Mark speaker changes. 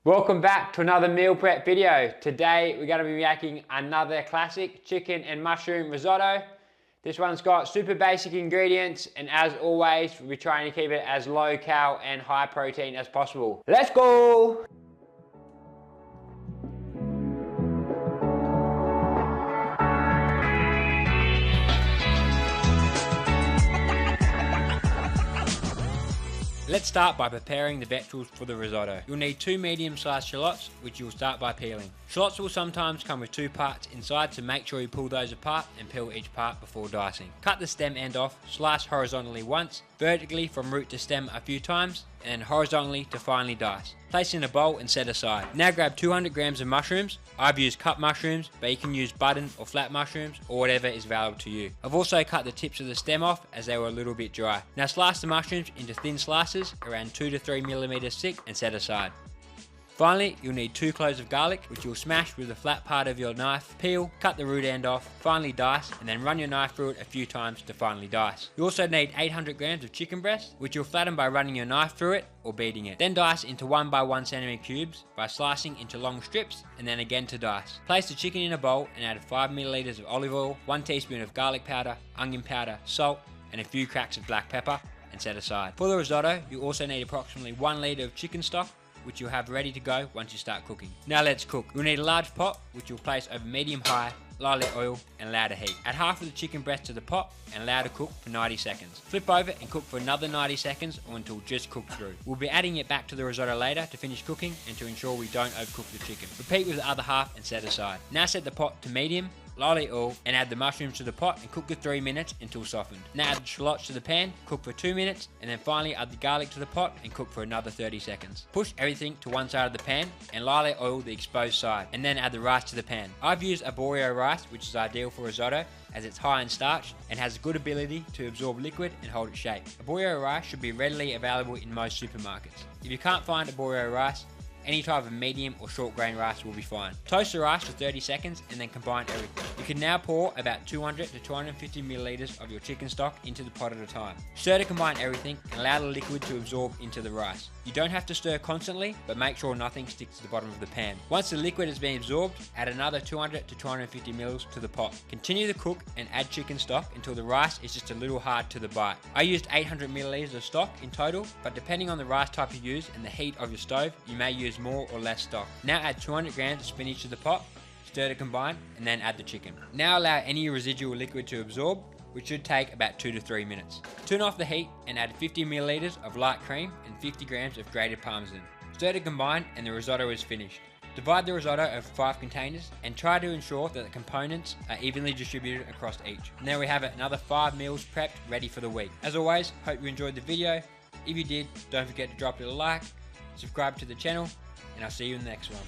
Speaker 1: Welcome back to another meal prep video. Today we're going to be making another classic chicken and mushroom risotto. This one's got super basic ingredients, and as always we'll be trying to keep it as low cal and high protein as possible. Let's go! Let's start by preparing the vegetables for the risotto. You'll need 2 medium-sized shallots, which you'll start by peeling. Shallots will sometimes come with 2 parts inside, so make sure you pull those apart and peel each part before dicing. Cut the stem end off, slice horizontally once, vertically from root to stem a few times, and then horizontally to finely dice. Place in a bowl and set aside. Now grab 200 grams of mushrooms. I've used cut mushrooms, but you can use button or flat mushrooms or whatever is valuable to you. I've also cut the tips of the stem off as they were a little bit dry. Now slice the mushrooms into thin slices around 2 to 3 millimeters thick and set aside. Finally, you'll need 2 cloves of garlic, which you'll smash with the flat part of your knife, peel, cut the root end off, finely dice, and then run your knife through it a few times to finely dice. You also need 800 grams of chicken breast, which you'll flatten by running your knife through it or beating it. Then dice into 1 by 1 centimeter cubes by slicing into long strips and then again to dice. Place the chicken in a bowl and add 5 milliliters of olive oil, 1 teaspoon of garlic powder, onion powder, salt, and a few cracks of black pepper, and set aside. For the risotto, you also need approximately 1 litre of chicken stock, which you'll have ready to go once you start cooking. Now let's cook. You'll need a large pot, which you'll place over medium-high, lightly oil, and allow to heat. Add half of the chicken breast to the pot and allow to cook for 90 seconds. Flip over and cook for another 90 seconds or until just cooked through. We'll be adding it back to the risotto later to finish cooking and to ensure we don't overcook the chicken. Repeat with the other half and set aside. Now set the pot to medium, lightly oil, and add the mushrooms to the pot and cook for 3 minutes until softened. Now add the shallots to the pan, cook for 2 minutes, and then finally add the garlic to the pot and cook for another 30 seconds. Push everything to one side of the pan and lightly oil the exposed side, and then add the rice to the pan. I've used arborio rice, which is ideal for risotto as it's high in starch and has a good ability to absorb liquid and hold its shape. Arborio rice should be readily available in most supermarkets. If you can't find arborio rice, any type of medium or short grain rice will be fine. Toast the rice for 30 seconds and then combine everything. You can now pour about 200 to 250 milliliters of your chicken stock into the pot at a time. Stir to combine everything and allow the liquid to absorb into the rice. You don't have to stir constantly, but make sure nothing sticks to the bottom of the pan. Once the liquid has been absorbed, add another 200 to 250 mils to the pot. Continue to cook and add chicken stock until the rice is just a little hard to the bite. I used 800 milliliters of stock in total, but depending on the rice type you use and the heat of your stove, you may use more or less stock. Now add 200 grams of spinach to the pot, stir to combine, and then add the chicken. Now allow any residual liquid to absorb, which should take about 2 to 3 minutes. Turn off the heat and add 50 milliliters of light cream and 50 grams of grated Parmesan. Stir to combine and the risotto is finished. Divide the risotto over 5 containers and try to ensure that the components are evenly distributed across each. And there we have it, another 5 meals prepped ready for the week. As always, hope you enjoyed the video. If you did, don't forget to drop it a like, subscribe to the channel, and I'll see you in the next one.